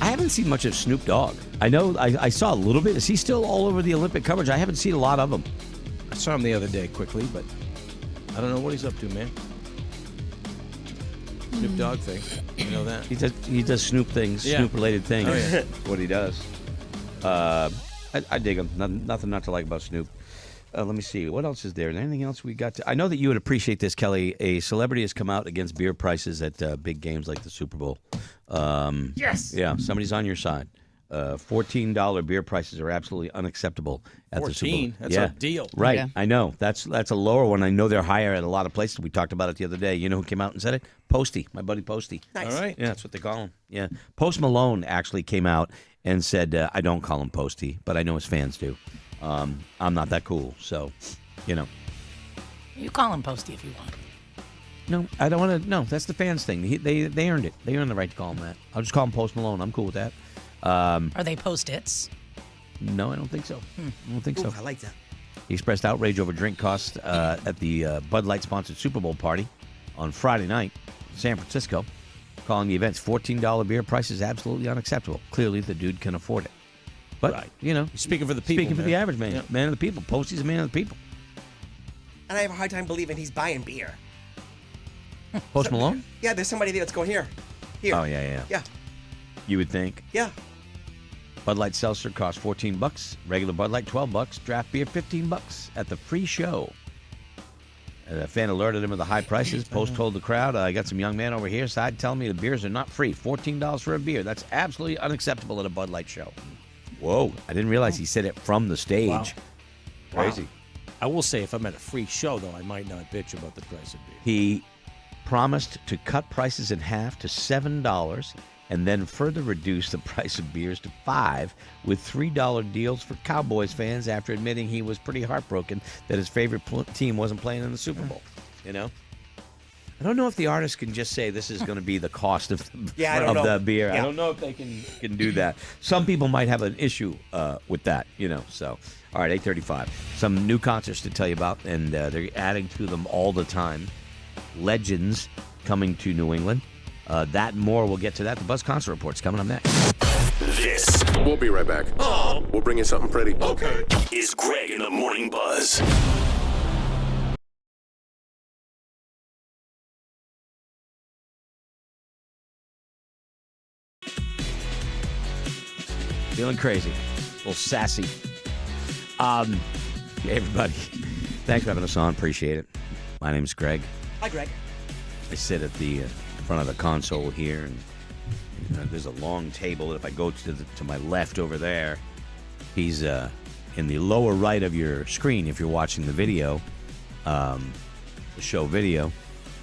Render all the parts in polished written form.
I haven't seen much of Snoop Dogg. I know I saw a little bit. Is he still all over the Olympic coverage? I haven't seen a lot of him. I saw him the other day quickly, but I don't know what he's up to, man. Snoop Dogg thing. You know that? He does Snoop things, Yeah. Snoop-related things. Oh, yeah. What he does. I dig him. Nothing not to like about Snoop. Let me see. What else is there? Anything else we got? I know that you would appreciate this, Kelly. A celebrity has come out against beer prices at big games like the Super Bowl. Yes. Yeah, somebody's on your side. $14 beer prices are absolutely unacceptable at the Super Bowl. 14? That's a deal. Right. Yeah. I know. That's a lower one. I know they're higher at a lot of places. We talked about it the other day. You know who came out and said it? Posty, my buddy Posty. Nice. All right. Yeah, that's what they call him. Yeah. Post Malone actually came out and said, I don't call him Posty, but I know his fans do. I'm not that cool, so, you know. You call him Posty if you want. No, I don't want to. No, that's the fans thing. They earned it. They earned the right to call him that. I'll just call him Post Malone. I'm cool with that. Are they Post-its? No, I don't think so. I don't think so. Ooh, I like that. He expressed outrage over drink costs at the Bud Light-sponsored Super Bowl party on Friday night in San Francisco, calling the event's $14 beer prices absolutely unacceptable. Clearly, the dude can afford it. But, Right. you know, He's speaking for the people. speaking for man. the average man, Yeah. man of the people. Posty's a man of the people. And I have a hard time believing he's buying beer. Post Malone? Yeah, there's somebody there that's going here. Here. Oh, yeah. Yeah. You would think. Yeah. Bud Light Seltzer costs $14. Regular Bud Light, $12. Draft beer, $15 at the free show. A fan alerted him of the high prices. Post told the crowd, I got some young man over here side telling me the beers are not free. $14 for a beer. That's absolutely unacceptable at a Bud Light show. Whoa. I didn't realize he said it from the stage. Wow. Crazy. I will say, if I'm at a free show, though, I might not bitch about the price of beer. He promised to cut prices in half to $7 and then further reduce the price of beers to $5 with $3 deals for Cowboys fans after admitting he was pretty heartbroken that his favorite team wasn't playing in the Super Bowl. You know? I don't know if the artist can just say this is going to be the cost of the, Yeah, I don't of know. the beer. I Yeah. don't know if they can do that. Some people might have an issue with that, you know. So, all right, 8:35. Some new concerts to tell you about, and they're adding to them all the time. Legends coming to New England. That and more. We'll get to that. The Buzz Concert Report's coming up next. This We'll be right back. We'll bring you something pretty. okay is Greg in the Morning Buzz. Feeling crazy. A little sassy. Hey, everybody. Thanks for having us on. Appreciate it. My name's Greg. Hi, Greg. I sit at the front of the console here, and there's a long table. If I go to my left over there, he's in the lower right of your screen if you're watching the video, the show video,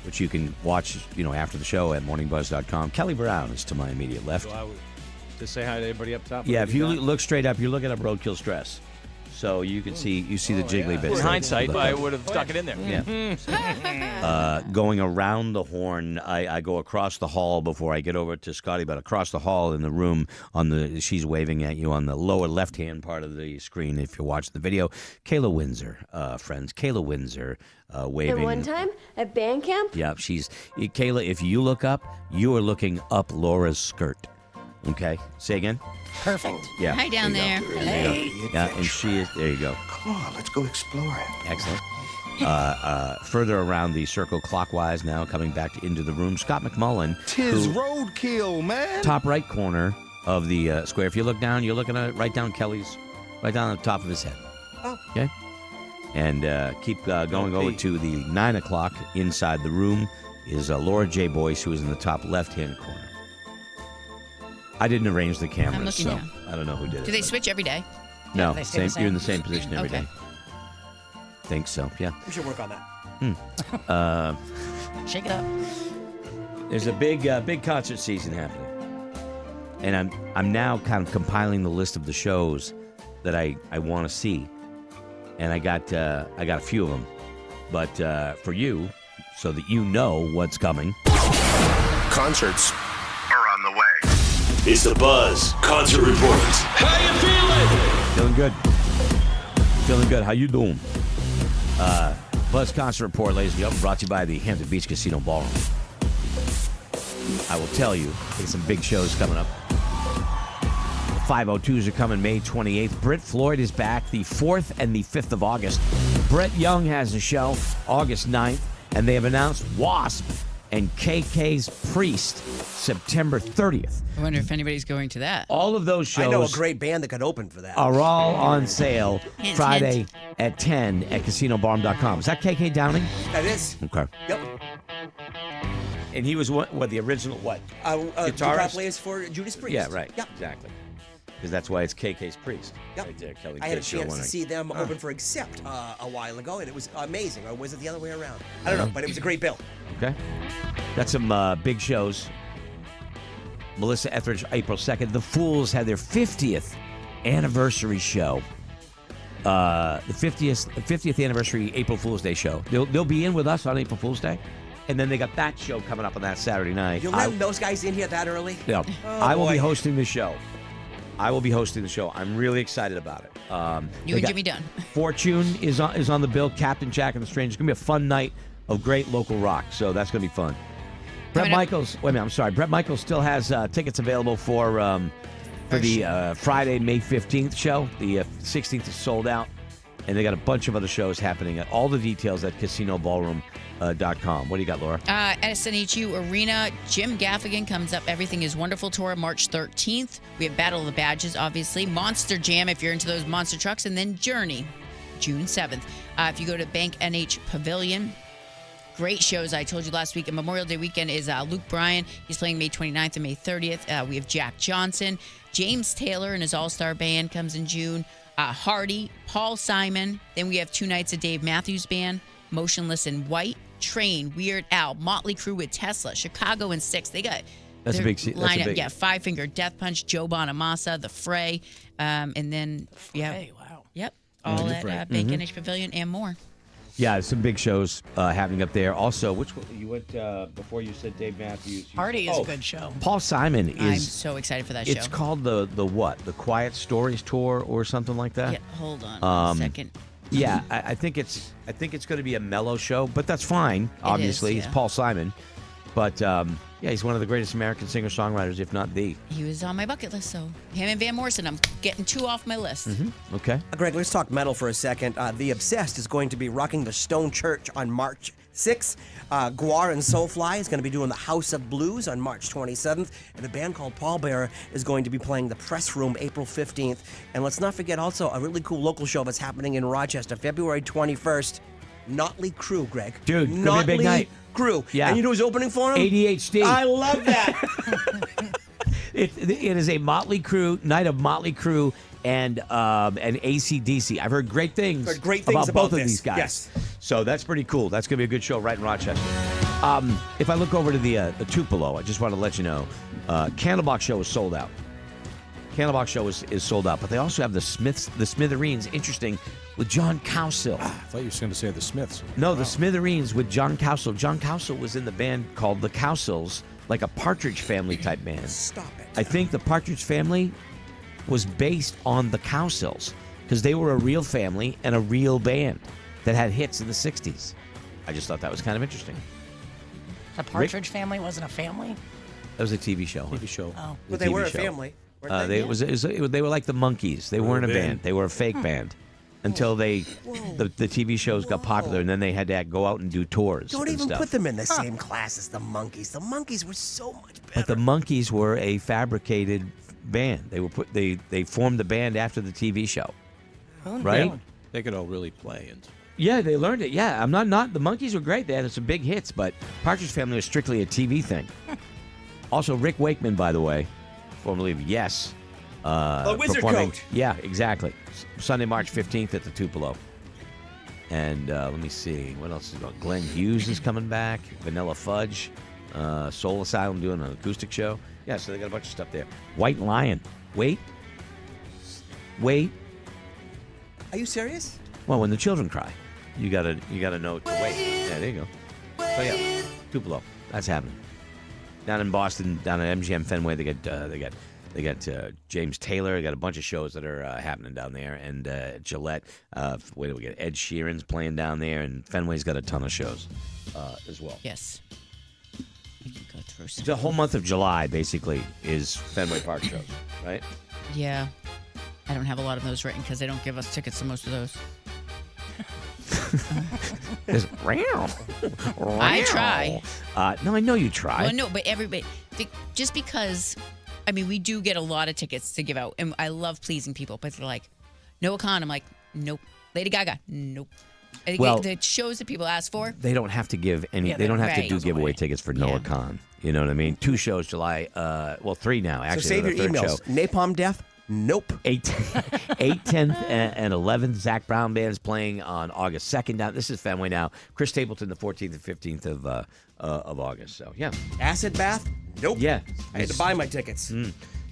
which you can watch, after the show at morningbuzz.com. Kelly Brown is to my immediate left. So I would just say hi to everybody up top. Yeah, if you look straight up, you're looking at Roadkill Stress. So you can see the jiggly bits. In hindsight, I would have stuck it in there. Yeah. Going around the horn, I go across the hall before I get over to Scotty, but across the hall in the room, she's waving at you on the lower left-hand part of the screen if you're watching the video. Kayla Windsor, friends. Kayla Windsor waving. And one time at band camp, Yeah, Kayla, if you look up, you are looking up Laura's skirt. Okay? Say again? Perfect. Yeah. Hi down there. There you go. Yeah, and she is, there you go. Come on, let's go explore it. Excellent. Further around the circle clockwise now, coming back into the room, Scott McMullen. Tis who- roadkill, man. top right corner of the square. If you look down, you're looking at right down Kelly's, right down on the top of his head. Oh. Okay? And keep going over to the 9 o'clock inside the room is Laura J. Boyce, who is in the top left-hand corner. I didn't arrange the cameras, looking so now. I don't know who did it. Do they switch every day? No, they stay the you're in the same? same position every day. Okay. Think so, yeah. We should work on that. Shake it up. There's a big concert season happening, and I'm now kind of compiling the list of the shows that I want to see, and I got a few of them, but for you, so that you know what's coming. Concerts are on the way. It's the Buzz Concert Report. How you feeling? Feeling good. Feeling good. How you doing? Buzz Concert Report, ladies and gentlemen, brought to you by the Hampton Beach Casino Ballroom. I will tell you, there's some big shows coming up. 502s are coming May 28th. Britt Floyd is back the 4th and the 5th of August. Brett Young has a show August 9th, and they have announced Wasp and KK's Priest September 30th. I wonder if anybody's going to that. All of those shows I know a great band that could open for that. are all on sale Hint, Friday hint. at 10 at CasinoBarn.com. Is that KK Downing? That is. Okay. Yep. And he was what the original what? Guitar Guitarist? plays for Judas Priest. Yeah, right. Yep. Exactly. Because that's why it's KK's Priest. Yep. Right there, Kelly I had a Kid Show chance to winning. see them open for Accept a while ago, and it was amazing. Or was it the other way around? I don't know, but it was a great bill. Okay. That's some big shows. Melissa Etheridge, April 2nd. The Fools had their 50th anniversary show. The 50th anniversary April Fool's Day show. They'll be in with us on April Fool's Day. And then they got that show coming up on that Saturday night. You're letting those guys in here that early? Yeah. Oh, I will be boy. hosting the show. I'm really excited about it. You they and got- Jimmy Dunn. Fortune is on the bill. Captain Jack and the Strangers. It's going to be a fun night of great local rock. So that's going to be fun. Brett Coming up- Michaels. Wait a minute. I'm sorry. Brett Michaels still has tickets available for the Friday, May 15th show. The 16th is sold out. And they got a bunch of other shows happening. All the details at casinoballroom.com. What do you got, Laura? At SNHU Arena, Jim Gaffigan comes up. Everything is Wonderful tour March 13th. We have Battle of the Badges, obviously. Monster Jam, if you're into those monster trucks. And then Journey, June 7th. If you go to Bank NH Pavilion, great shows. I told you last week, Memorial Day weekend is Luke Bryan. He's playing May 29th and May 30th. We have Jack Johnson. James Taylor and his all-star band comes in June. Hardy, Paul Simon. Then we have 2 nights of Dave Matthews Band, Motionless in White, Train, Weird Al, Motley Crue with Tesla, Chicago in 6. They got That's a their big se- that's a lineup. big- Yeah, Five Finger Death Punch, Joe Bonamassa, The Fray, and then Hey, wow. yep, all at Bank Mm-hmm. NH Pavilion and more. Yeah, some big shows happening up there. Also, which one you went before? You said Dave Matthews. Party is a good show. Paul Simon I'm is. so excited for that It's show. called the what? The Quiet Stories Tour or something like that. Yeah, hold on a second. Yeah, I think it's going to be a mellow show, but that's fine. Obviously, yeah. It's Paul Simon, but yeah, he's one of the greatest American singer-songwriters, if not the. He was on my bucket list, so him and Van Morrison, I'm getting 2 off my list. Okay. Greg, let's talk metal for a second. The Obsessed is going to be rocking the Stone Church on March 6th. Guar and Soulfly is going to be doing the House of Blues on March 27th. And a band called Pallbearer is going to be playing the Press Room April 15th. And let's not forget also a really cool local show that's happening in Rochester, February 21st. Notley Crew, Greg. Dude, gonna be a big night. Crew. Yeah. And you know who's opening for him? ADHD. I love that. It is a Motley Crue night of Motley Crue and AC/DC. I've heard great things, Heard great things about about both of this. these guys. Yes. So that's pretty cool. That's going to be a good show right in Rochester. If I look over to the Tupelo, I just want to let you know, Candlebox Show is sold out. Candlebox Show is sold out, but they also have the Smithereens. Interesting, with John Cowsill. I thought you were going to say the Smiths. No, the Smithereens with John Cowsill. John Cowsill was in the band called the Cowsills, like a Partridge Family type band. Stop it. I think the Partridge Family was based on the Cowsills because they were a real family and a real band that had hits in the 60s. I just thought that was kind of interesting. The Partridge Family wasn't a family? That was a TV show. TV show. Oh. But they were a show. family. weren't they? They were like the Monkees. They weren't a band. They were a fake band until the TV shows got popular, and then they had to go out and do tours. Don't and even stuff. put them in the same class as the Monkees. The Monkees were so much better. But the Monkees were a fabricated band. They formed the band after the TV show, right? They could all really play. And Yeah, they learned it. Yeah, I'm not. The Monkees were great. They had some big hits, but Partridge Family was strictly a TV thing. Also, Rick Wakeman, by the way, formerly of Yes, Wizard performing. Coach. Yeah, exactly. Sunday, March 15th at the Tupelo. And let me see what else is going. Glenn Hughes is coming back. Vanilla Fudge, Soul Asylum doing an acoustic show. Yeah, so they got a bunch of stuff there. White Lion. Wait. Are you serious? Well, when the children cry, you gotta know to wait. Yeah, there you go. So yeah, Tupelo. That's happening. Down in Boston, down at MGM Fenway, they got James Taylor. They got a bunch of shows that are happening down there, and Gillette. Wait, we got Ed Sheeran's playing down there, and Fenway's got a ton of shows as well. Yes. We can go through some. The whole month of July basically is Fenway Park shows, right? Yeah. I don't have a lot of those written because they don't give us tickets to most of those. I try. No, I know you try. Well, no, but everybody, just because, I mean, we do get a lot of tickets to give out, and I love pleasing people, but they're like, Noah Khan. I'm like, nope. Lady Gaga, nope. Well, the shows that people ask for. They don't have to give any. Yeah, they don't have to right. do giveaway tickets for Noah Khan. You know what I mean? 2 shows July. 3 now. Actually, So save your the third emails. show. Napalm Death? Nope. 8, 10th, and 11th. Zach Brown Band's playing on August 2nd. Down. This is Fenway now. Chris Stapleton the 14th and 15th of August. So yeah. Acid Bath? Nope. Yeah. I had to buy my tickets.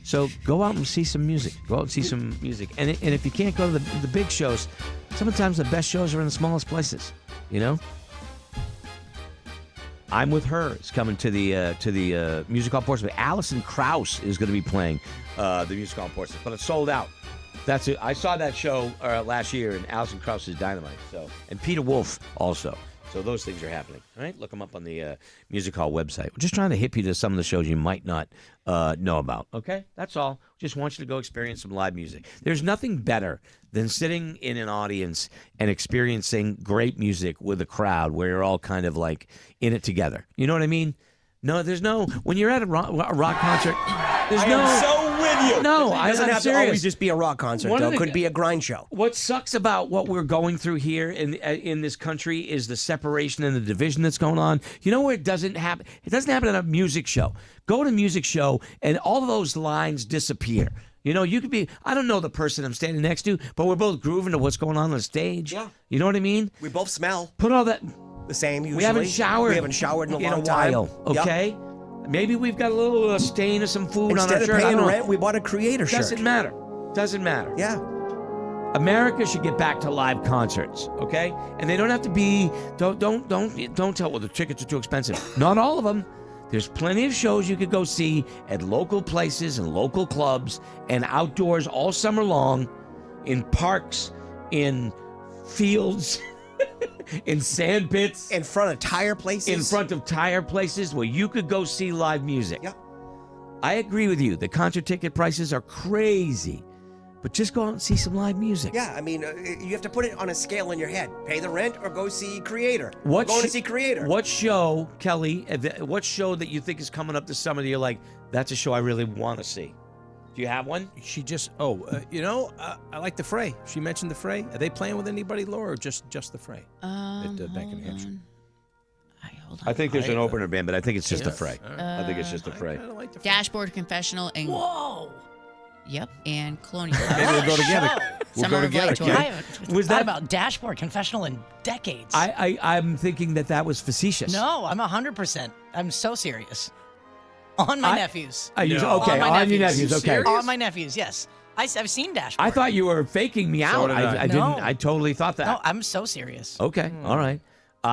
So go out and see some music. Go out and see some music. And if you can't go to the big shows, sometimes the best shows are in the smallest places. You know. I'm With Her is coming to the Music Hall Portsmouth. Alison Krauss is going to be playing the Music Hall Portsmouth, but it's sold out. That's it. I saw that show last year, and Alison Krauss is dynamite. So, and Peter Wolf also. So those things are happening. All right, look them up on the Music Hall website. We're just trying to hip you to some of the shows you might not know about. Okay, that's all. Just want you to go experience some live music. There's nothing better than sitting in an audience and experiencing great music with a crowd where you're all kind of like in it together. You know what I mean? No, there's no. When you're at a rock concert, there's I no. am so with you. No, it doesn't I'm have serious. to always just be a rock concert, One though. of the- It could be a grind show. What sucks about what we're going through here in this country is the separation and the division that's going on. You know where it doesn't happen? It doesn't happen at a music show. Go to a music show and all of those lines disappear. You know, you could be, I don't know the person I'm standing next to, but we're both grooving to what's going on the stage. Yeah. You know what I mean? We both smell Put all that, the same usually. we haven't showered. We haven't showered in a long time. while, Yep. okay? Maybe we've got a little stain of some food on Instead our of shirt. I paying don't know. rent, we bought a creator shirt. Doesn't matter. Doesn't matter. Yeah. America should get back to live concerts, okay? And they don't have to be. Don't tell. Well, the tickets are too expensive. Not all of them. There's plenty of shows you could go see at local places and local clubs and outdoors all summer long, in parks, in fields, in sand pits, In front of tire places. in front of tire places where you could go see live music. Yeah. I agree with you. The concert ticket prices are crazy, but just go out and see some live music. Yeah, I mean, you have to put it on a scale in your head. Pay the rent or go see Creator. What Going to sh- see Creator. What show, Kelly? What show that you think is coming up this summer that you're like, that's a show I really want to see? Do you have one? She just, I like the Fray. She mentioned the Fray. Are they playing with anybody, Laura, or just the Fray at Bank of New Hampshire? Hold on. I think there's an opener band, but I think it's just a Yes. fray. I think it's just a fray. I don't like the Fray. Dashboard Confessional and Whoa. Yep, and Colonial. Maybe we'll go together. We'll Summer go of Light together. Tour. Ken. I haven't Was thought that- about Dashboard Confessional in decades. I'm thinking that was facetious. No, I'm 100%. I'm so serious. On my nephews. Okay, On my on your nephews. Okay. Serious? On my nephews, yes. I've seen Dashboard. I thought you were faking me out. did I. I didn't. No. I totally thought that. No, I'm so serious. Okay. All right.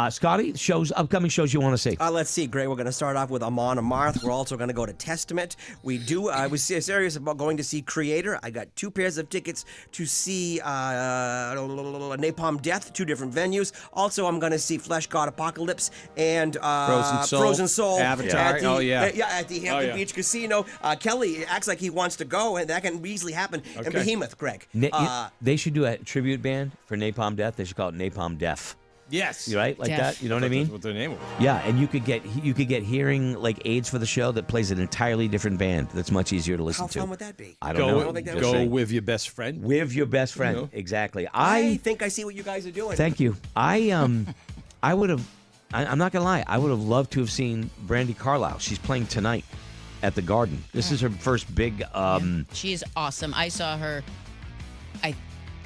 Scotty, upcoming shows you want to see? Let's see, Gray. We're going to start off with Amon Amarth. We're also going to go to Testament. I was serious about going to see Creator. I got 2 pairs of tickets to see Napalm Death, 2 different venues. Also, I'm going to see Flesh God Apocalypse and Frozen Soul. Avatar. At the, Oh, yeah. at the Hampton yeah. Beach Casino. Kelly acts like he wants to go, and that can easily happen in Okay. Behemoth, Greg. They should do a tribute band for Napalm Death. They should call it Napalm Deaf. Yes. You right? Like Deaf. that? You know what I mean? That's what their name was. Yeah, and you could get hearing like aids for the show that plays an entirely different band that's much easier to listen How to. fun would that be? I don't know. I don't think that Just would Go saying. with your best friend. With your best friend. You know. Exactly. I think I see what you guys are doing. Thank you. I would have. I'm not gonna lie. I would have loved to have seen Brandi Carlile. She's playing tonight at the Garden. This is her first big. She is awesome. I saw her.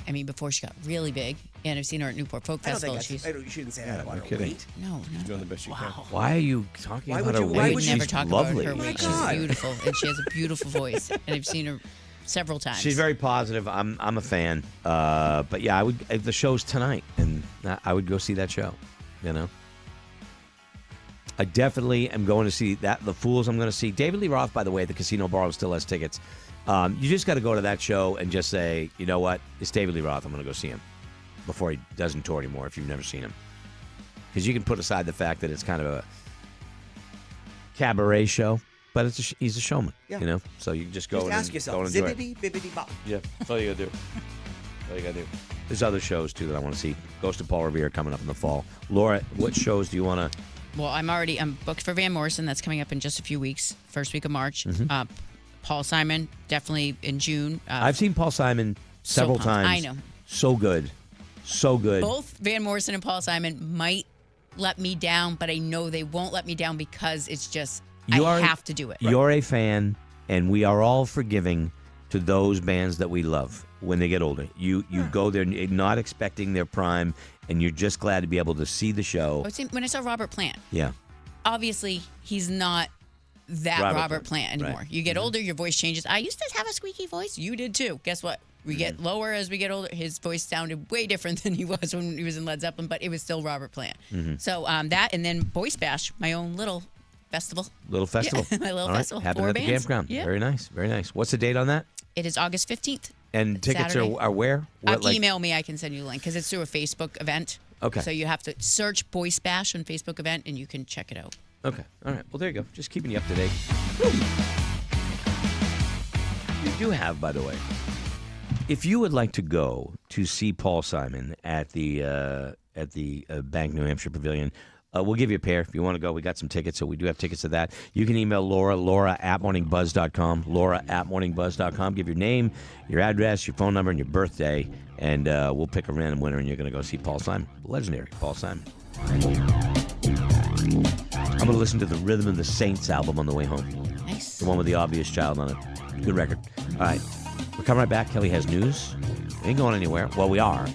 I mean, before she got really big, and I've seen her at Newport Folk I don't Festival. think you shouldn't say that about no her kidding. weight. No. Doing the best you can. Why are you talking Why about would her you- weight? why I would would never She's talk lovely. about her My weight. She's God. beautiful, and she has a beautiful voice. And I've seen her several times. She's very positive. I'm a fan. But yeah, I would. If the show's tonight, and I would go see that show. You know. I definitely am going to see that. The Fools. I'm going to see David Lee Roth. By the way, the Casino Bar still has tickets. You just got to go to that show and just say, you know what, it's David Lee Roth. I'm going to go see him before he doesn't tour anymore. If you've never seen him, because you can put aside the fact that it's kind of a cabaret show. but he's a showman. Yeah. You know, so you just go Just and ask yourself, go and enjoy it. zippity bibbity bop. Yeah, that's all you gotta do. All you gotta do. There's other shows too that I want to see. Ghost of Paul Revere coming up in the fall. Laura, what shows do you want to? Well, I'm booked for Van Morrison. That's coming up in just a few weeks, first week of March. Mm-hmm. Paul Simon, definitely in June. I've seen Paul Simon several pumped. times. I know. So good. So good. Both Van Morrison and Paul Simon might let me down, but I know they won't let me down because it's just, I have to do it. You're a fan, and we are all forgiving to those bands that we love when they get older. You go there not expecting their prime, and you're just glad to be able to see the show. When I saw Robert Plant, Yeah. obviously he's not that Robert Plant anymore. Right. You get older, your voice changes. I used to have a squeaky voice. You did too. Guess what? We get lower as we get older. His voice sounded way different than he was when he was in Led Zeppelin, but it was still Robert Plant. So that, and then Voice Bash, my own little festival. Little festival. Yeah, my little All right. festival. Happened 4 at the bands. campground. Yeah. Very nice. Very nice. What's the date on that? It is August 15th. And tickets Saturday. are where? What, like- Email me. I can send you a link because it's through a Facebook event. Okay. So you have to search Voice Bash on Facebook event and you can check it out. Okay. All right. Well, there you go. Just keeping you up to date. You do have, by the way, if you would like to go to see Paul Simon at the Bank New Hampshire Pavilion, we'll give you a pair if you want to go. We got some tickets, so we do have tickets to that. You can email Laura at morningbuzz.com, Laura at morningbuzz.com. Give your name, your address, your phone number, and your birthday, and we'll pick a random winner, and you're going to go see Paul Simon. Legendary Paul Simon. I'm going to listen to the Rhythm of the Saints album on the way home. Nice. The one with the Obvious Child on it. Good record. All right. We're coming right back. Kelly has news. We ain't going anywhere. Well, we are.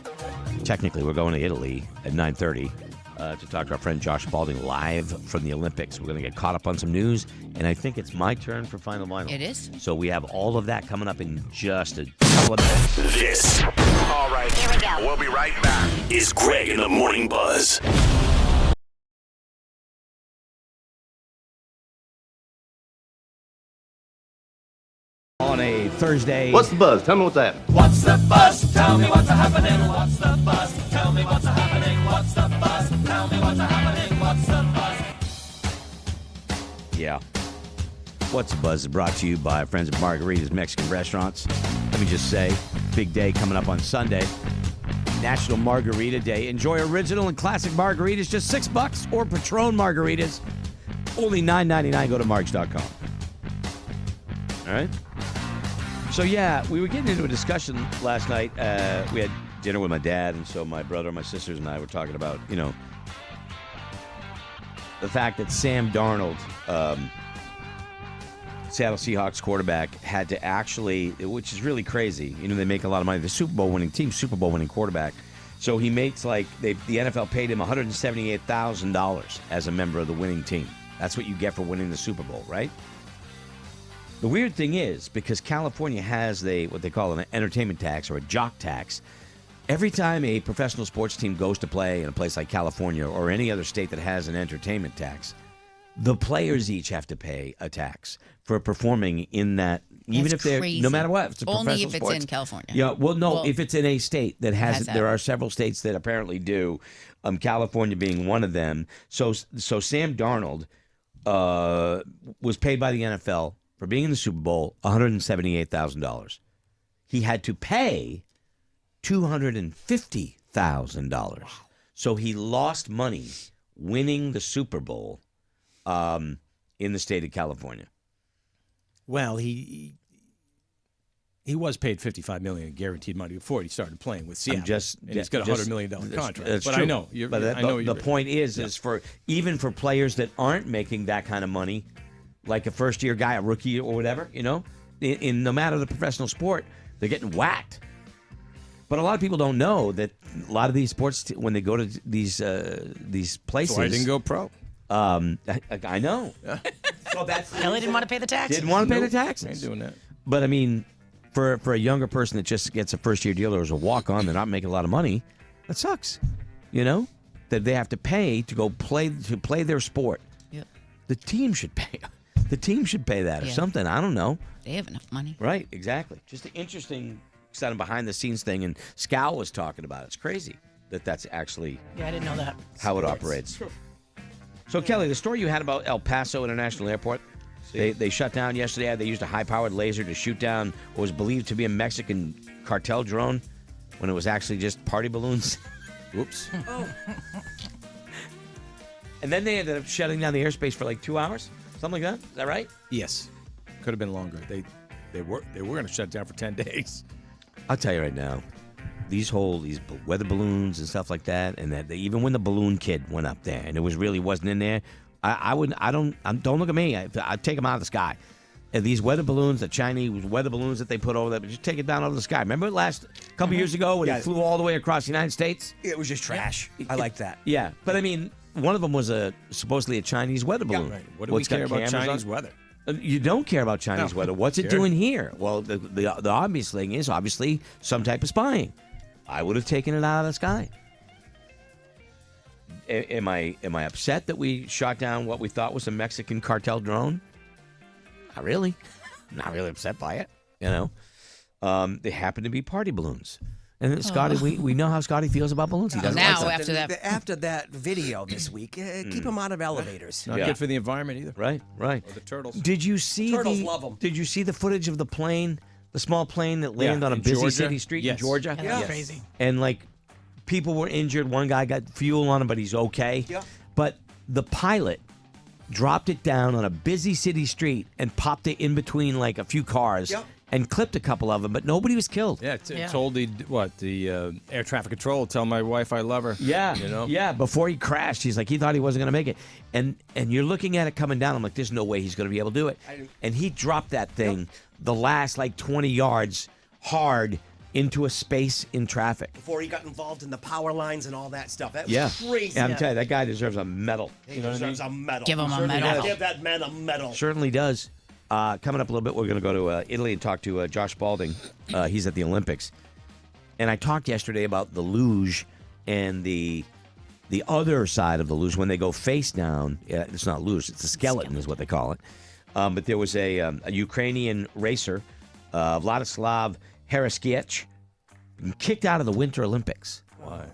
Technically, we're going to Italy at 9:30 to talk to our friend Josh Balding live from the Olympics. We're going to get caught up on some news, and I think it's my turn for Final Vinyl. It is. So we have all of that coming up in just a couple of minutes. This All right, here we go. We'll be right back. is Greg in the Morning Buzz. On a Thursday. What's the buzz? Tell me what's happening. What's the buzz? Tell me what's happening. What's the buzz? Tell me what's happening. What's the buzz? Tell me what's happening. What's the buzz? Yeah. What's the Buzz is brought to you by friends at Margarita's Mexican Restaurants. Let me just say, big day coming up on Sunday. National Margarita Day. Enjoy original and classic margaritas, just $6, or Patron margaritas, only $9.99. Go to margs.com. All right? So, yeah, we were getting into a discussion last night. We had dinner with my dad, and so my brother, my sisters, and I were talking about, the fact that Sam Darnold, Seattle Seahawks quarterback, had to actually, which is really crazy. They make a lot of money. The Super Bowl winning team, Super Bowl winning quarterback. So he makes the NFL paid him $178,000 as a member of the winning team. That's what you get for winning the Super Bowl, right? The weird thing is, because California has what they call an entertainment tax or a jock tax, every time a professional sports team goes to play in a place like California or any other state that has an entertainment tax, the players each have to pay a tax for performing in that, even That's if they're, crazy. no matter what, if it's a Only professional if it's sports. in California. Yeah, well, Well, if it's in a state that has it, that. there are several states that apparently do, California being one of them. So Sam Darnold was paid by the NFL for being in the Super Bowl $178,000. He had to pay $250,000. So he lost money winning the Super Bowl in the state of California. Well, he was paid $55 million in guaranteed money before he started playing with Seattle. And he's got a $100 million contract. That's but true. I know. The point is for even for players that aren't making that kind of money, like a first-year guy, a rookie or whatever, in no matter the professional sport, they're getting whacked. But a lot of people don't know that a lot of these sports, when they go to these places, So I didn't go pro. I know. So Kelly didn't want to pay the taxes. Didn't want to pay the taxes. Ain't doing that. But I mean, for a younger person that just gets a first-year deal or is a walk-on, they're not making a lot of money. That sucks. That they have to pay to go play their sport. Yep. The team should pay. The team should pay that or Yeah. something. I don't know. They have enough money. Right, exactly. Just an interesting kind of behind-the-scenes thing, and Scal was talking about it. It's crazy that's actually Yeah, I didn't know that. how it operates. So, Kelly, the story you had about El Paso International Airport, They shut down yesterday. They used a high-powered laser to shoot down what was believed to be a Mexican cartel drone when it was actually just party balloons. Whoops. And then they ended up shutting down the airspace for like 2 hours, something like that. Is that right? Yes. Could have been longer. They were going to shut down for 10 days. I'll tell you right now, these weather balloons and stuff like that, and that even when the balloon kid went up there and it wasn't in there, don't look at me. I'd take them out of the sky. And these weather balloons, the Chinese weather balloons that they put over there, just take it down out of the sky. Remember couple years ago when it flew all the way across the United States? It was just trash. I like that. Yeah, but I mean, one of them was supposedly a Chinese weather balloon. Right. What do we care about Chinese weather? You don't care about Chinese weather. What's it doing here? Well, the obvious thing is obviously some type of spying. I would have taken it out of the sky. Am I upset that we shot down what we thought was a Mexican cartel drone? Not really. I'm not really upset by it. You know, they happen to be party balloons. And then Scotty, we know how Scotty feels about balloons. He doesn't Now, like them. after that video this week, keep him out of elevators. Not good for the environment either. Right. Or the turtles. Did you see Turtles love 'em. Did you see the footage of the plane, the small plane that landed on a in busy Georgia? city street in Georgia? Yeah, that's crazy. And like people were injured. One guy got fuel on him, but he's okay. Yeah. But the pilot dropped it down on a busy city street and popped it in between like a few cars and clipped a couple of them, but nobody was killed. Yeah, told the air traffic control, tell my wife I love her. Yeah, you know? Yeah, before he crashed, he thought he wasn't going to make it. And you're looking at it coming down. I'm like, there's no way he's going to be able to do it. And he dropped that thing the last like 20 yards hard into a space in traffic. Before he got involved in the power lines and all that stuff. That was crazy. Yeah, I'm telling you, that guy deserves a medal. He deserves a medal. Give him a medal. Give that man a medal. Certainly does. Coming up a little bit, we're going to go to Italy and talk to Josh Spalding. He's at the Olympics. And I talked yesterday about the luge and the other side of the luge when they go face down. It's not luge, it's a skeleton is what they call it. But there was a Ukrainian racer, Vladislav Heraskiech, kicked out of the Winter Olympics. Why?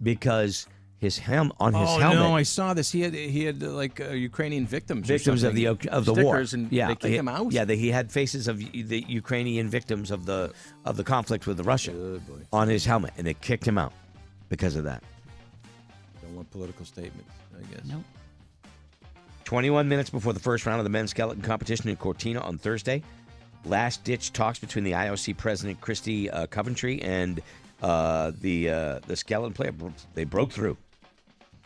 Because his helmet. Oh no, I saw this. He had like Ukrainian victims of the war. And they kicked him out. Yeah, he had faces of the Ukrainian victims of the conflict with Russia on his helmet, and they kicked him out because of that. Don't want political statements, I guess. Nope. 21 minutes before the first round of the men's skeleton competition in Cortina on Thursday. Last-ditch talks between the IOC president, Christy Coventry, and the skeleton player. They broke through.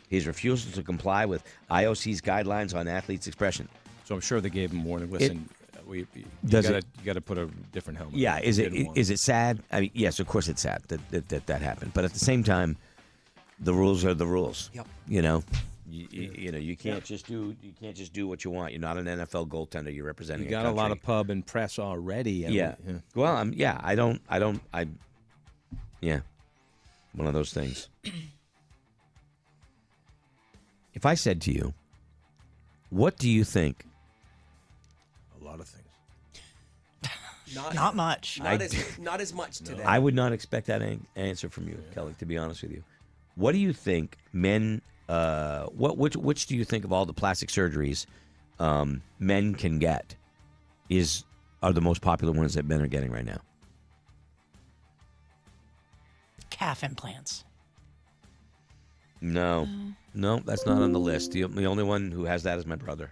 His refusal to comply with IOC's guidelines on athletes' expression. So I'm sure they gave him warning. Listen, you got to put a different helmet. Yeah, is it sad? I mean, yes, of course it's sad that happened. But at the same time, the rules are the rules. Yep. You know. You can't just do what you want. You're not an NFL goaltender. You're representing. You got a lot of pub and press already. Yeah. Well, one of those things. If I said to you, what do you think? A lot of things. Not much. Not as much today. I would not expect that answer from you, Kelly. To be honest with you, what do you think men? Which do you think of all the plastic surgeries men can get are the most popular ones that men are getting right now? Calf implants. No, that's not on the list. The only one who has that is my brother.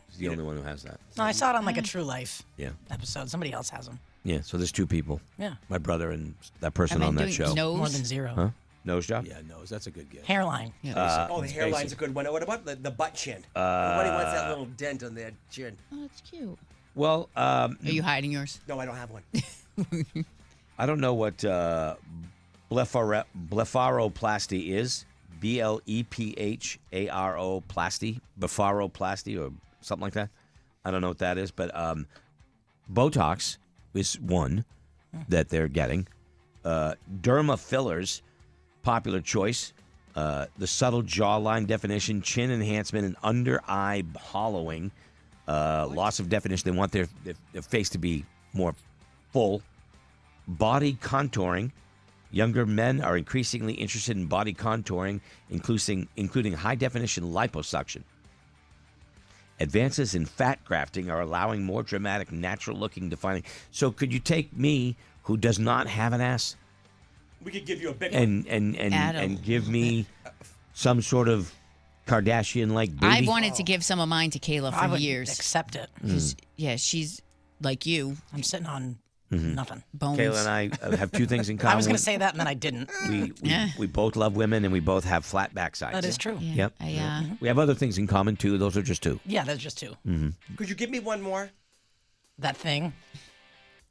He's the only one who has that. No, I saw it on like a True Life episode. Somebody else has them. Yeah, so there's two people. Yeah. My brother and that person on that show. Nose? More than zero. Huh? Nose job? Yeah, nose. That's a good guess. Hairline. the hairline's a good one. What about the butt chin? Everybody wants that little dent on their chin. Oh, that's cute. Well, Are you hiding yours? No, I don't have one. I don't know what blepharoplasty is. Blepharoplasty, blepharoplasty, or something like that. I don't know what that is, but Botox is one that they're getting. Derma fillers, popular choice. The subtle jawline definition, chin enhancement, and under eye hollowing. Loss of definition. They want their face to be more full. Body contouring. Younger men are increasingly interested in body contouring, including high definition liposuction. Advances in fat grafting are allowing more dramatic, natural-looking defining. So could you take me, who does not have an ass, We could give you a big and give me some sort of Kardashian-like booty? I've wanted to give some of mine to Kayla I for would years. accept it. Yeah, she's like you, I'm sitting on Mm-hmm. nothing. bones. Kayla and I have two things in common. I was going to say that, and then I didn't. We both love women, and we both have flat backsides. That is true. Yeah, Yep. We have other things in common, too. Those are just two. Yeah, that's just two. Could you give me one more? That thing.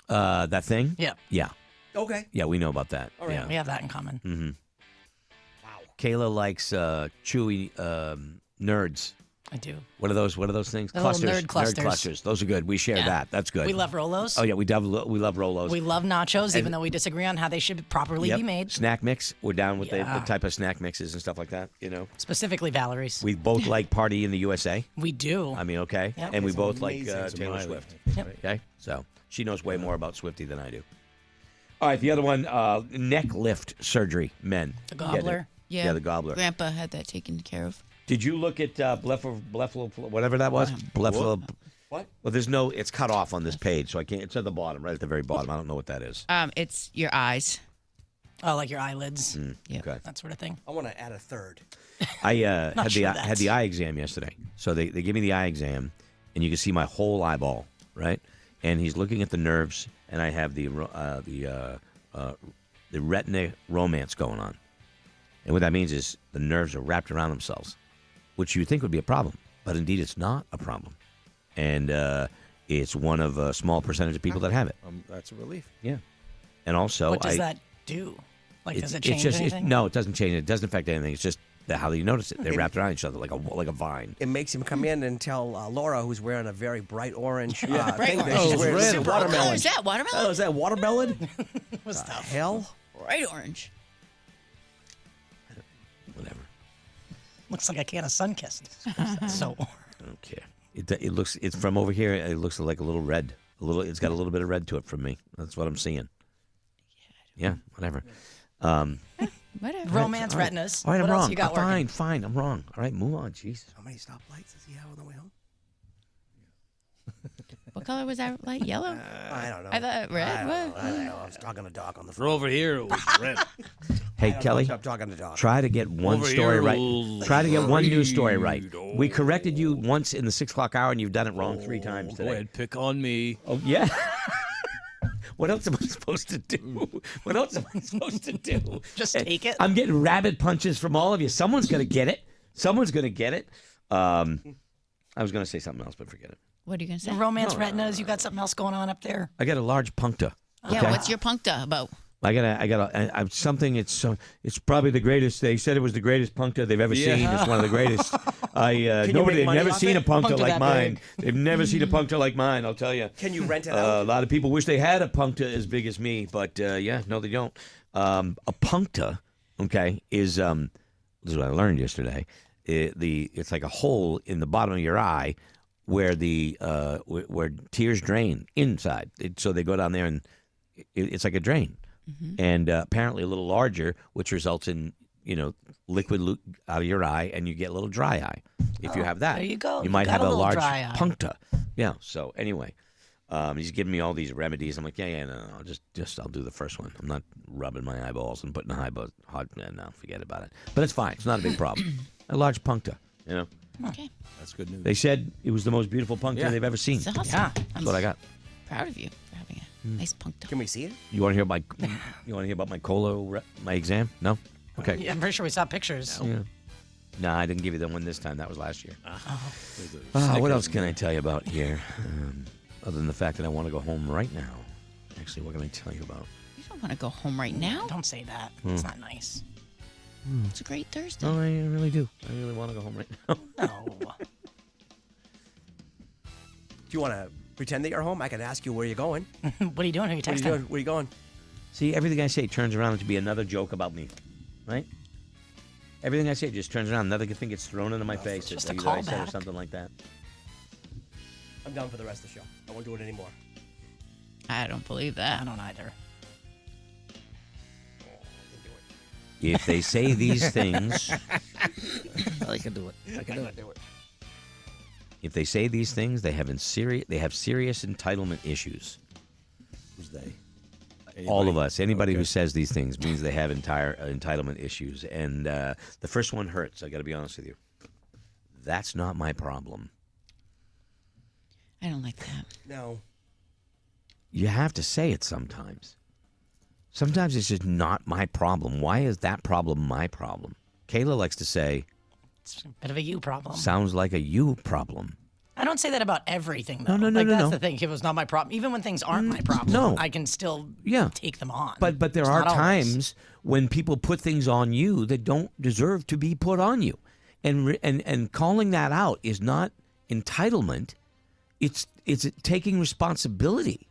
That thing? Yeah. Yeah. Okay. Yeah, we know about that. All right. Yeah. We have that in common. Kayla likes chewy nerds. I do. What are those things? The little Clusters. nerd clusters. Nerd clusters. Those are good. We share Yeah. that. That's good. We love Rolos. Oh yeah, we love Rolos. We love nachos, even though we disagree on how they should properly Yep. be made. Snack mix. We're down with the Yeah. type of snack mixes and stuff like that. Specifically Valerie's. We both like Party in the USA. We do. I mean, okay. Yep. And we It's both like amazing. Taylor Miley. Swift. Yep. Okay. So she knows way more about Swiftie than I do. All right, the other one, neck lift surgery, men. The gobbler. Yeah, the gobbler. Grandpa had that taken care of. Did you look at blepharo, whatever that was? Blepharo. What? Well, there's no. It's cut off on this page, so I can't. It's at the bottom, right at the very bottom. I don't know what that is. It's your eyes. Oh, like your eyelids. Yep. Okay. That sort of thing. I want to add a third. I had sure had the eye exam yesterday. So they gave me the eye exam, and you can see my whole eyeball, right? And he's looking at the nerves, and I have the retina romance going on. And what that means is the nerves are wrapped around themselves, which you think would be a problem, but indeed it's not a problem. And it's one of a small percentage of people that have it. That's a relief. Yeah. And also, What does that do? Like, does it change anything? No, it doesn't change it. It doesn't affect anything. It's just how you notice it. They're wrapped around each other like a vine. It makes him come in and tell Laura, who's wearing a very bright orange thing, that orange. she's wearing red. a What watermelon. color is that? Watermelon? Oh, is that watermelon? What's that? Hell? Bright orange. Whatever. Looks like a can of Sunkist. So, I don't care. It looks. It's from over here. It looks like a little red. It's got a little bit of red to it from me. That's what I'm seeing. Yeah. Whatever. Whatever. romance retinas. All right, what I'm else wrong. you got working? Fine. I'm wrong. All right, move on. Jesus. How many stoplights does he have on the way home? What color was that light? Yellow? I don't know. I thought red. I What? don't know. I was talking to Doc on the For phone. over here, it was red. Hey, Kelly. I'm talking to Doc. Try to get one Over story here, right. little Try to get one news story right. read. We corrected you once in the 6 o'clock hour, and you've done it wrong 3 times Go today. ahead, pick on me. Oh yeah. What else am I supposed to do? What else am I supposed to do? Just take it. I'm getting rabbit punches from all of you. Someone's gonna get it. Someone's gonna get it. I was gonna say something else, but forget it. What are you going to say? Romance retinas. You got something else going on up there? I got a large puncta. Yeah, okay? what's your puncta about? I something. It's probably the greatest. They said it was the greatest puncta they've ever seen. It's one of the greatest. They've money never off seen it? a puncta Puncta like that mine. big. They've never seen a puncta like mine. I'll tell you. Can you rent it A out? lot of people wish they had a puncta as big as me, but no, they don't. A puncta, okay, is this is what I learned yesterday. It's like a hole in the bottom of your eye where where tears drain inside. So they go down there and it's like a drain, and apparently a little larger, which results in liquid out of your eye, and you get a little dry eye. If you have that, there you go. You You might got have a a little large dry eye. puncta. Yeah. So anyway, he's giving me all these remedies. I'm like, no, I'll do the first one. I'm not rubbing my eyeballs and putting a hot. No, forget about it. But it's fine. It's not a big problem. A large puncta. Okay. That's good news. They said it was the most beautiful puncta they've ever seen. It's awesome. Yeah. I'm That's what I got. proud of you for having a nice puncta. Can we see it? You want to hear about my my exam? No. Okay. Yeah, I'm pretty sure we saw pictures. Yeah. No, I didn't give you the one this time. That was last year. There's a What else second- can I tell you about here? Other than the fact that I want to go home right now. Actually, what can I tell you about? You don't want to go home right now? Don't say that. It's not nice. It's a great Thursday. No, I really do. I really want to go home right now. No. Do you want to pretend that you're home? I can ask you where you're going. What are you doing? Who are you What are you texting? doing? Where are you going? See, everything I say turns around to be another joke about me, right? Everything I say just turns around. Another thing gets thrown into my face. just a Either I said or callback. something like that. I'm done for the rest of the show. I won't do it anymore. I don't believe I that. don't either. If they say these things, I can do it. I can do it. If they say these things, they have serious entitlement issues. Who's they? All of us. Anybody who Okay. says these things means they have entitlement issues. And the first one hurts. I got to be honest with you. That's not my problem. I don't like that. No. You have to say it sometimes. Sometimes it's just not my problem. Why is that problem my problem? Kayla likes to say, It's a bit of a you problem. sounds like a you problem. I don't say that about everything, though. No, like, no, that's no. the thing. If it's not my problem, even when things aren't my problem, no. I can still take them on. But there It's are not always. times when people put things on you that don't deserve to be put on you. And calling that out is not entitlement. It's taking responsibility.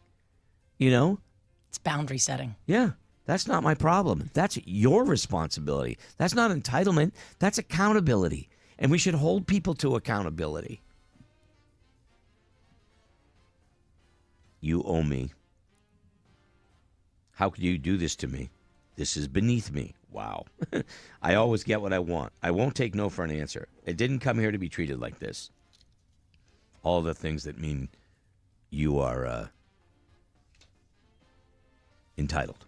You know? It's boundary setting. Yeah. That's not my problem. That's your responsibility. That's not entitlement. That's accountability. And we should hold people to accountability. You owe me. How could you do this to me? This is beneath me. Wow. I always get what I want. I won't take no for an answer. I didn't come here to be treated like this. All the things that mean you are entitled.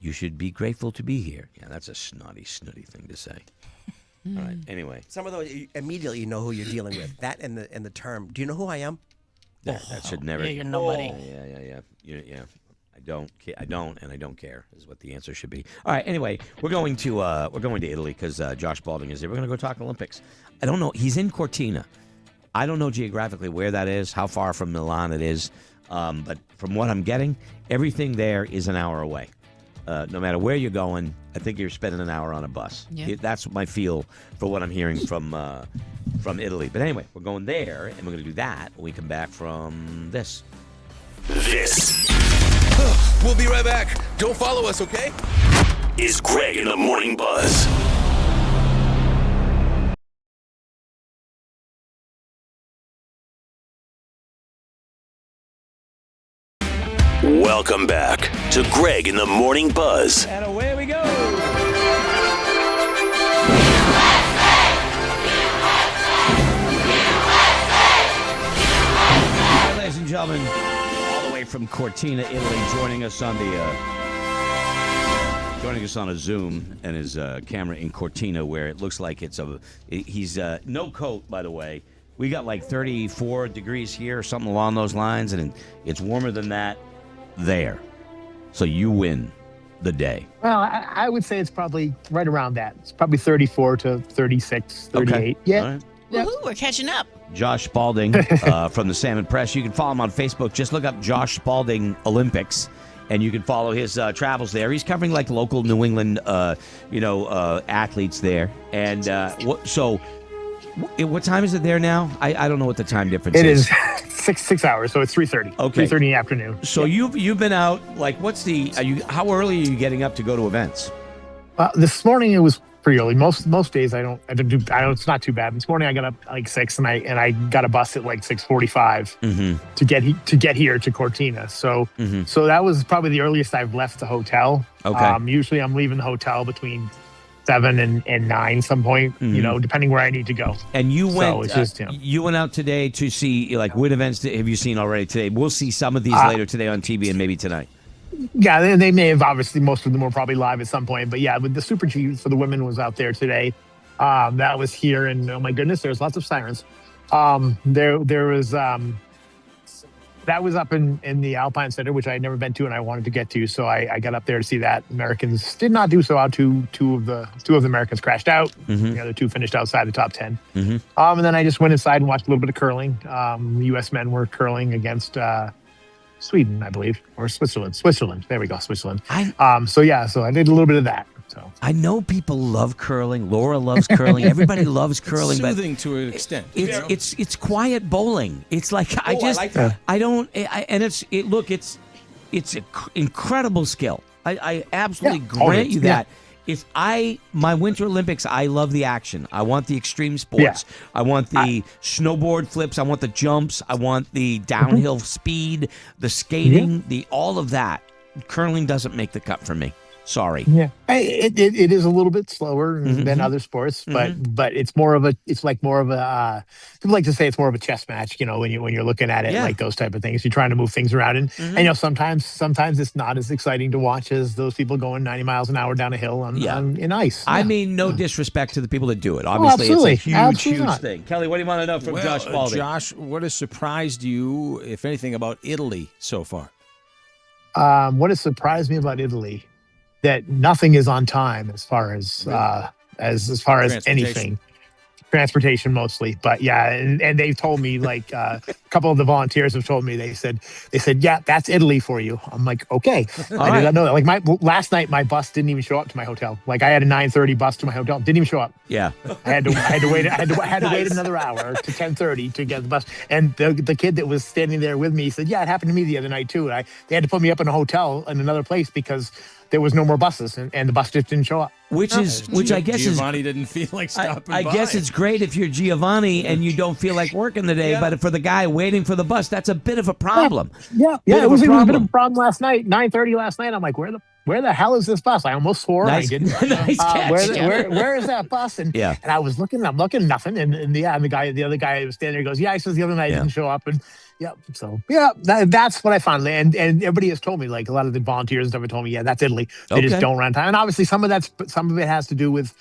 You should be grateful to be here. Yeah, that's a snotty thing to say. All right. Anyway, Some of those immediately you know who you're dealing with. That and the term. Do you know who I am? that should never. Yeah, you're nobody. Yeah. I don't, and I don't care. Is what the answer should be. All right. Anyway, we're going to Italy because Josh Balding is there. We're going to go talk Olympics. I don't know. He's in Cortina. I don't know geographically where that is, how far from Milan it is, but from what I'm getting, everything there is an hour away. No matter where you're going, I think you're spending an hour on a bus. Yeah. That's my feel for what I'm hearing from Italy. But anyway, we're going there, and we're going to do that when we come back from this. This We'll be right back. Don't follow us, okay? is Greg in the Morning Buzz. Welcome back to Greg in the Morning Buzz. And away we go. Ladies and gentlemen, all the way from Cortina, Italy, joining us on a Zoom and his camera in Cortina, where it looks like he's no coat, by the way. We got like 34 degrees here or something along those lines, and it's warmer than that there. So you win the day. Well, I would say it's probably right around that. It's probably 34 to 36, 38. Okay. Yeah. All right. Woohoo, we're catching up. Josh Spalding from the Salmon Press. You can follow him on Facebook. Just look up Josh Spalding Olympics, and you can follow his travels there. He's covering like local New England, athletes there. And what time is it there now? I don't know what the time difference It is. is 6 hours, so it's 3:30. Okay. 3:30 in the afternoon. So you've been out. Like, how early are you getting up to go to events? This morning it was pretty early. Most days I don't do. It's not too bad. This morning I got up like 6 and I got a bus at like 6:45 to get here to Cortina. So that was probably the earliest I've left the hotel. Okay. Usually I'm leaving the hotel between 7 and 9 some point, depending where I need to go. And you went. So it's just, you went out today to see like what events have you seen already today? We'll see some of these later today on TV and maybe tonight. Yeah, they may have, obviously, most of them were probably live at some point. But yeah, with the Super G for the women was out there today. That was here, and oh my goodness, there's lots of sirens. There was that was up in the Alpine Center, which I had never been to and I wanted to get to. So I got up there to see that. Americans did not do so out. Two of the Americans crashed out. The other two finished outside the top 10. And then I just went inside and watched a little bit of curling. The U.S. men were curling against Sweden, I believe, or Switzerland. There we go, Switzerland. So I did a little bit of that. So I know people love curling. Laura loves curling. Everybody loves curling. It's soothing to an extent. It's quiet bowling. It's like I like that. It's an incredible skill. I absolutely Yeah. grant you Yeah. that. My Winter Olympics, I love the action. I want the extreme sports. Yeah. I want the snowboard flips. I want the jumps. I want the downhill speed, the skating, all of that. Curling doesn't make the cut for me. Sorry. Yeah, it is a little bit slower than other sports, but it's more of a people like to say it's more of a chess match. When you're looking at it like those type of things, you're trying to move things around, and sometimes it's not as exciting to watch as those people going 90 miles an hour down a hill in ice. I mean, no disrespect to the people that do it. Obviously, it's a huge thing. Kelly, what do you want to know from Josh Spalding? Josh, what has surprised you, if anything, about Italy so far? What has surprised me about Italy? That nothing is on time as far as anything. Transportation mostly, but yeah, and they've told me like a couple of the volunteers have told me they said yeah, that's Italy for you. I'm like, okay, I did not know that. Like last night my bus didn't even show up to my hotel. Like I had a 9:30 bus to my hotel, didn't even show up. Yeah, I had to wait wait another hour to 10:30 to get the bus. And the kid that was standing there with me said, yeah, it happened to me the other night too. And they had to put me up in a hotel in another place because there was no more buses, and the bus just didn't show up. Which I guess Giovanni didn't feel like stopping. I guess it's great if you're Giovanni and you don't feel like working the day, but for the guy waiting for the bus, that's a bit of a problem. Yeah. It was a bit of a problem last night. 9:30 last night. I'm like, where the hell is this bus? I almost swore. Nice, I didn't. nice catch. Where is that bus? And and I was looking, nothing. And the other guy who was standing there goes, yeah, I said the other night didn't show up. And that's what I found. And everybody has told me, like a lot of the volunteers and stuff have told me, yeah, that's Italy. They just don't run time. And obviously some of it has to do with,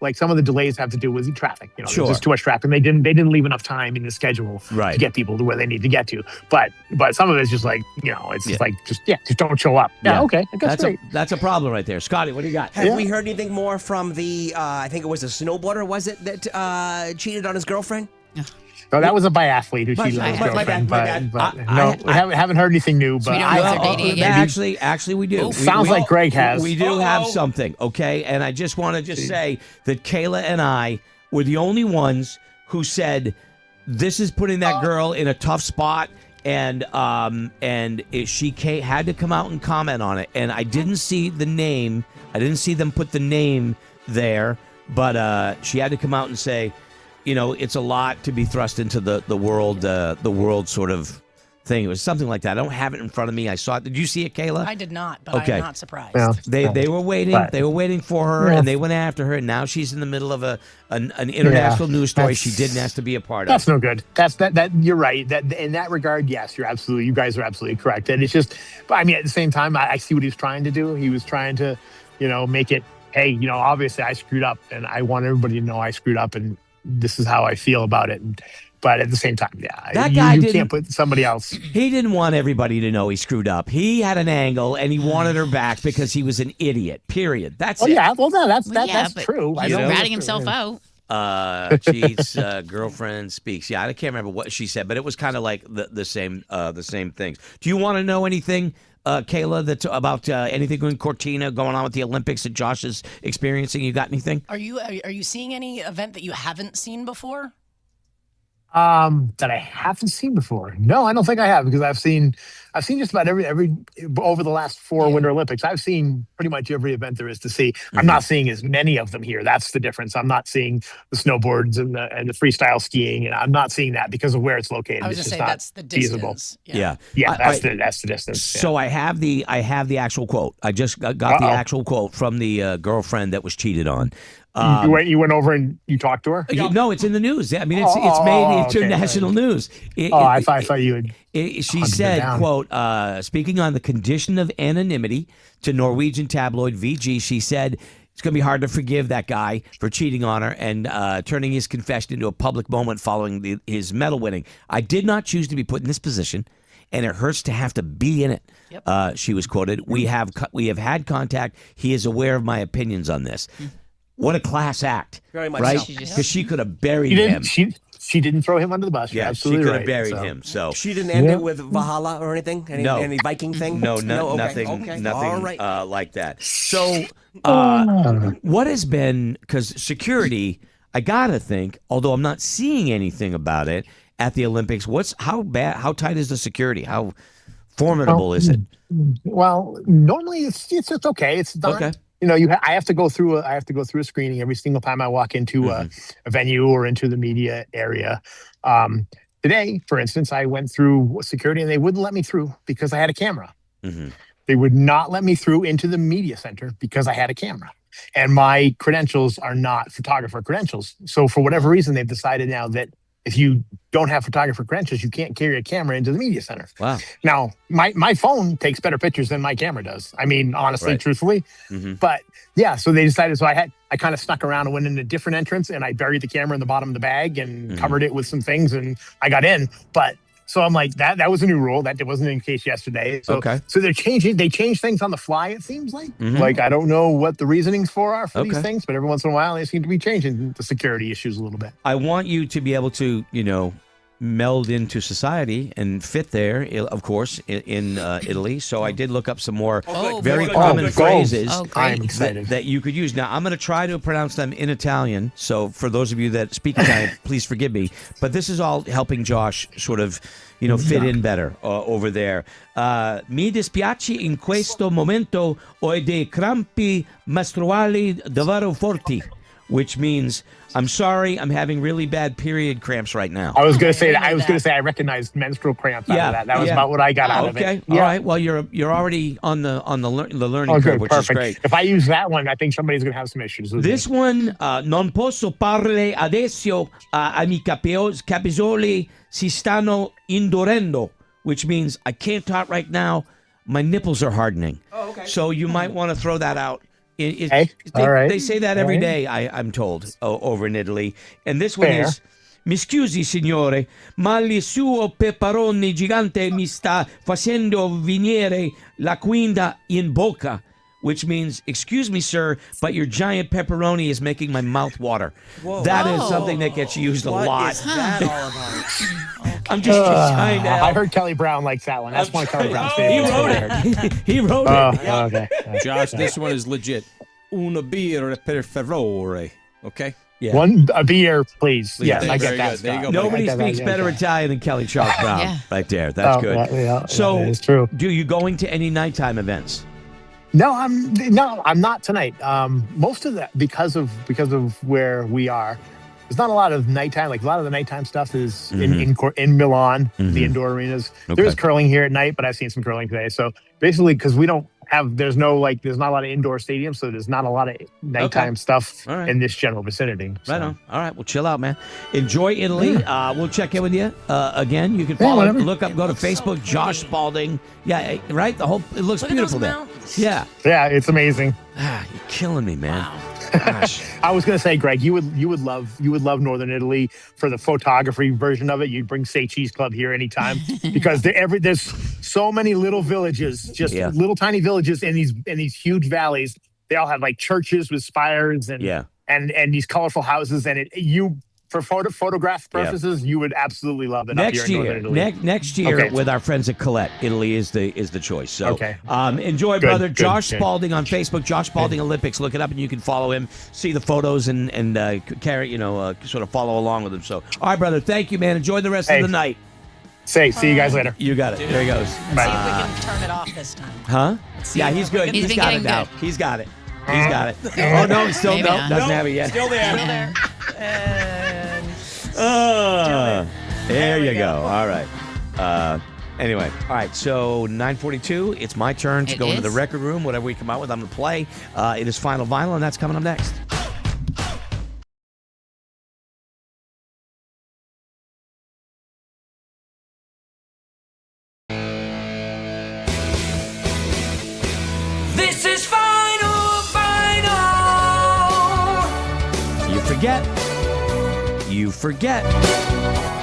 like some of the delays have to do with traffic. There's just too much traffic. They didn't leave enough time in the schedule to get people to where they need to get to. But some of it's just like, it's just like, just don't show up. Yeah, okay. That's great. That's a problem right there. Scotty, what do you got? Have we heard anything more from the, I think it was a snowboarder, was it, that cheated on his girlfriend? No, that was a biathlete who cheated on his girlfriend. We haven't heard anything new. But actually, we do. Sounds like Greg has. We do have something, okay? And I just want to say that Kayla and I were the only ones who said this is putting that girl in a tough spot, and she had to come out and comment on it. And I didn't see the name. I didn't see them put the name there, but she had to come out and say, it's a lot to be thrust into the world sort of thing. It was something like that. I don't have it in front of me. I saw it. Did you see it, Kayla? I did not, but I'm not surprised. Well, they were waiting. They were waiting for her, and they went after her. And now she's in the middle of an international news story she didn't ask to be a part of. That's no good. That you're right. That in that regard, yes, you guys are absolutely correct. And it's just, I mean, at the same time, I see what he was trying to do. He was trying to, make it, hey, obviously I screwed up, and I want everybody to know I screwed up, and this is how I feel about it. But at the same time, that guy you can't put somebody else. He didn't want everybody to know he screwed up. He had an angle, and he wanted her back because he was an idiot. Period. That's it. Yeah. Well, no, that's true. He's ratting himself out. Cheats, girlfriend speaks. Yeah, I can't remember what she said, but it was kind of like the same things. Do you want to know anything, Kayla, that's about anything in Cortina going on with the Olympics that Josh is experiencing? You got anything? Are you seeing any event that you haven't seen before? That I haven't seen before. No, I don't think I have, because I've seen just about every over the last 4 Winter Olympics. I've seen pretty much every event there is to see. I'm not seeing as many of them here. That's the difference. I'm not seeing the snowboards and the freestyle skiing, and I'm not seeing that because of where it's located. I was just saying that's the distance. Yeah. That's the distance. So I have the actual quote. I just got the actual quote from the girlfriend that was cheated on. You went over and you talked to her? No, it's in the news. I mean, it's made it to national news. I thought you had. She said, quote, speaking on the condition of anonymity to Norwegian tabloid VG, she said, it's going to be hard to forgive that guy for cheating on her and turning his confession into a public moment following his medal winning. I did not choose to be put in this position, and it hurts to have to be in it. Yep. She was quoted. We have had contact. He is aware of my opinions on this. What a class act, very much, right? so. Because she could have buried him. She didn't throw him under the bus. Yeah, absolutely she could right. have buried him. So she didn't end it with Valhalla or anything. Any Viking thing? No, nothing All right. Like that. So, what has been, because security, I gotta think, although I'm not seeing anything about it at the Olympics. How tight is the security? How formidable is it? Well, normally it's okay. It's not. Okay. I have to go through a screening every single time I walk into a venue or into the media area. Today, for instance, I went through security and they wouldn't let me through because I had a camera. They would not let me through into the media center because I had a camera. And my credentials are not photographer credentials. So for whatever reason, they've decided now that if you don't have photographer credentials, you can't carry a camera into the media center. Wow. Now, my phone takes better pictures than my camera does. I mean, honestly, Right. truthfully. Mm-hmm. But yeah, so they decided. So I kind of snuck around and went in a different entrance, and I buried the camera in the bottom of the bag and covered it with some things, and I got in. But so I'm like, that was a new rule that wasn't in case yesterday. So Okay. so they change things on the fly. It seems like Mhm. like I don't know what the reasonings are for Okay. these things, but every once in a while they seem to be changing the security issues a little bit. I want you to be able to, meld into society and fit there, of course, in Italy. So I did look up some more Oh, very good. common Oh, good. phrases Oh, great. I'm excited. that you could use. Now, I'm going to try to pronounce them in Italian. So for those of you that speak Italian, please forgive me. But this is all helping Josh sort of, fit in better over there. Mi dispiace in questo momento ho dei crampi mestruali davvero forti, which means I'm sorry, I'm having really bad period cramps right now. I was going to say that. I I was knew going that. to say I recognized menstrual cramps out Yeah, of that. That was yeah. about what I got out of it. Okay, all right. Well, you're already on the learning Oh, curve, good, which perfect. is great. If I use that one, I think somebody's going to have some issues with This me. one, non posso parlare adesso, ai miei capisoli si stanno indurendo, which means I can't talk right now. My nipples are hardening. Oh, okay. So you might want to throw that out. Okay, They, all right, they say that every all day, I'm told, over in Italy. And this one Fair. is, mi scusi signore, ma il suo peperoni gigante mi sta facendo venire la quinta in bocca. Which means, excuse me, sir, but your giant pepperoni is making my mouth water. That is something that gets used a What lot. is that all about? I'm just trying to I help. heard Kelly Brown likes that one. That's one of Kelly Brown's He favorites. wrote it. He wrote it. Okay. Josh, this one is legit. Una birra per favore. Okay? Yeah. A beer, please. Please, Yes, I very get that. good. There you Scott. go, Nobody I get that, speaks yeah, better yeah. Italian than Kelly Charles Brown. Yeah. Right there. That's Oh, good. yeah, So, it's true. do you going to any nighttime events? No, I'm not tonight. Most of that because of where we are. There's not a lot of nighttime. Like a lot of the nighttime stuff is in Milan, the indoor arenas. Okay. There's curling here at night, but I've seen some curling today. So basically, because we don't have, there's not a lot of indoor stadiums, so there's not a lot of nighttime stuff All right. in this general vicinity. So. Right on. All right. Well, chill out, man. Enjoy Italy. We'll check in with you again. You can follow, whatever. look up, go to Facebook, Josh Spalding. Yeah, right. It looks Look at beautiful those there. mountains. Yeah. Yeah, it's amazing. You're killing me, man. Gosh. I was going to say, Greg, you would love Northern Italy for the photography version of it. You'd bring Say Cheese Club here anytime because there's so many little villages, just little tiny villages in these huge valleys. They all have like churches with spires and these colorful houses. And for photograph purposes, you would absolutely love it. Next up here in year, Northern Italy. next year Okay. with our friends at Colette, Italy is the choice. So, Okay. Enjoy, Good, brother. good, Josh good. Spalding on Facebook, Josh Spalding Olympics. Look it up, and you can follow him, see the photos, and carry sort of follow along with him. So, all right, brother. Thank you, man. Enjoy the rest of Hey. the night. See you guys later. You got it. There he goes. See if we can turn it off this time. Huh? see Yeah, if he's we good. can- He's been got it getting now. good. He's got it. He's got it. Oh no, he's still Maybe not. doesn't have it yet. Still there. Still there. And There you go. All right. Anyway, all right. So 9:42. It's my turn to It go into the is. record room. Whatever we come out with, I'm gonna play. It is Final Vinyl, and that's coming up next. This is Final Final. You forget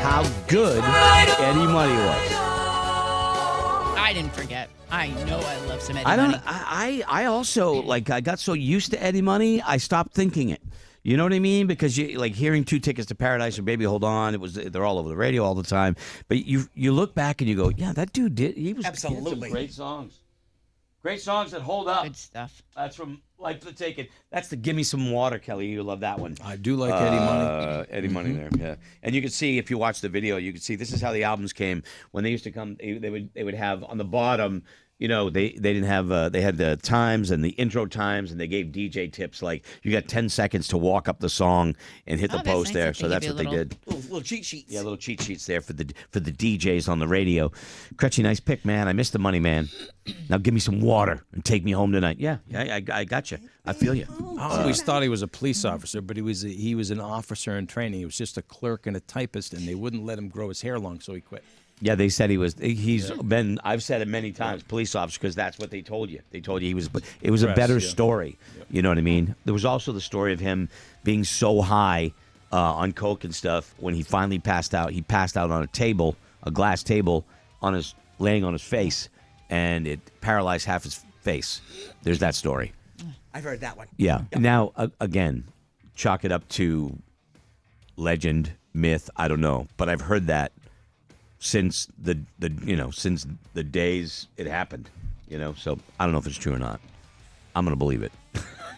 how good Eddie Money was. I didn't forget. I know I love some Eddie I don't. Money. I also I got so used to Eddie Money, I stopped thinking it. You know what I mean? Because you like hearing 2 Tickets to Paradise or Baby Hold On. They're all over the radio all the time. But you look back and you go, yeah, that dude did. He had some Absolutely. great songs. Great songs that hold up. Good stuff. That's from Life for the Taking. That's the Give Me Some Water, Kelly. You love that one. I do like Eddie Money. Eddie Money there, yeah. And you can see, if you watch the video, you can see this is how the albums came. When they used to come, they would have on the bottom, you know, they didn't have they had the times and the intro times, and they gave DJ tips like you got 10 seconds to walk up the song and hit the that's post nice there. that So they that's give what you a they little- did. Little cheat sheets. Yeah, little cheat sheets there for the DJs on the radio. Crutchy, nice pick, man. I missed the money, man. Now give me some water and take me home tonight. Yeah, I got you. I feel you. I always thought he was a police officer, but he was an officer in training. He was just a clerk and a typist, and they wouldn't let him grow his hair long, so he quit. Yeah, they said he's been. I've said it many times, police officer, because that's what they told you. They told you he was. It was a Press, better yeah. story. You know what I mean? There was also the story of him being so high on coke and stuff when he finally passed out. He passed out on a glass table, laying on his face, and it paralyzed half his face. There's that story. I've heard that one. Yeah. Now again, chalk it up to legend, myth. I don't know, but I've heard that since since the days it happened. So I don't know if it's true or not. I'm gonna believe it.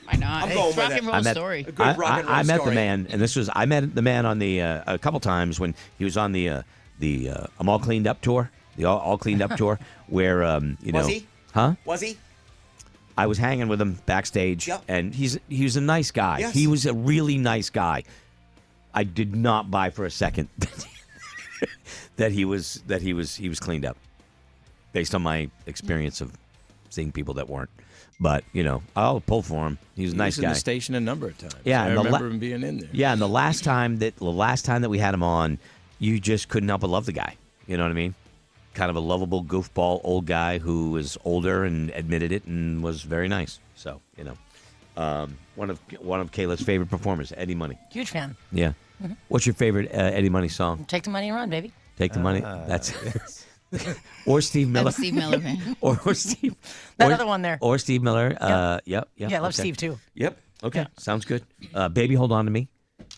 Why not? I'm Hey, going it's with rock it. and roll story. A good rock and roll I met the story. man, and I met the man on the a couple times when he was on the I'm All Cleaned Up tour, the All Cleaned Up tour, where Was he? Huh? Was he? I was hanging with him backstage, Yep. and he was a nice guy. Yes. He was a really nice guy. I did not buy for a second that he was cleaned up, based on my experience of seeing people that weren't. But I'll pull for him. He was a nice He was guy. in the station a number of times. Yeah, I and the remember him being in there. Yeah, and the last time that we had him on, you just couldn't help but love the guy. You know what I mean? Kind of a lovable goofball old guy who was older and admitted it and was very nice. So one of Kayla's favorite performers, Eddie Money. Huge fan. Yeah. What's your favorite Eddie Money song? Take the money and run, baby. Take the money. That's or Steve Miller. I'm a Steve Miller fan. or Steve. That or- other one there. Or Steve Miller. Yep. Yeah, I love okay. Steve too. Yep. Okay. Sounds good. Baby, hold on to me.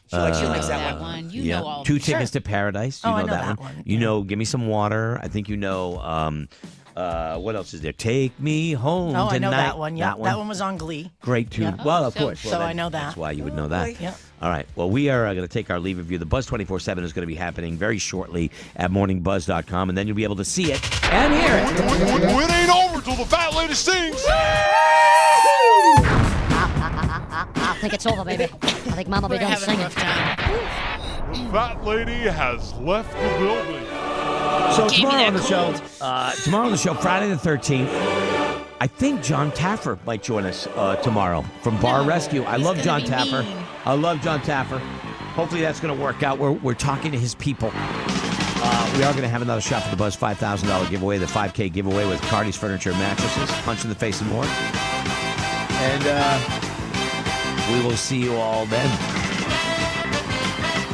She likes that one. You know all. Two Tickets to Paradise. You Oh, I know know that that one. one. You know, Give Me Some Water. I think you know. What else is there? Take Me Home Oh, Tonight. I know that one. Yeah, That one was on Glee. Great tune. Yeah. Well, of so- course. Well, so I then know that. That's why you would know that. Yeah. All right. Well, we are going to take our leave of you. The Buzz 24/7 is going to be happening very shortly at morningbuzz.com, and then you'll be able to see it and hear it. It ain't over till the fat lady sings. I think it's over, baby. I think Mama We're be done having a singing. rough time. The fat lady has left the building. So Gave me tomorrow that on the show, Friday the 13th, I think John Taffer might join us tomorrow from Bar No, Rescue. I he's love gonna John be Taffer. mean. I love John Taffer. Hopefully that's going to work out. We're talking to his people. We are going to have another shot for the Buzz $5,000 giveaway, the 5K giveaway with Cardi's Furniture and Mattresses, Punch in the Face and more. And we will see you all then.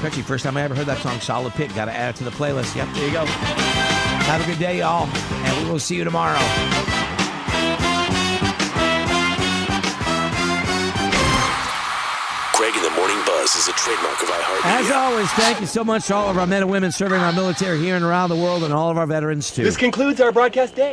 Actually, first time I ever heard that song, Solid Pit. Got to add it to the playlist. Yep, there you go. Have a good day, y'all, and we will see you tomorrow. Greg in the Morning Buzz is a trademark of iHeartMedia. As always, thank you so much to all of our men and women serving our military here and around the world, and all of our veterans, too. This concludes our broadcast day.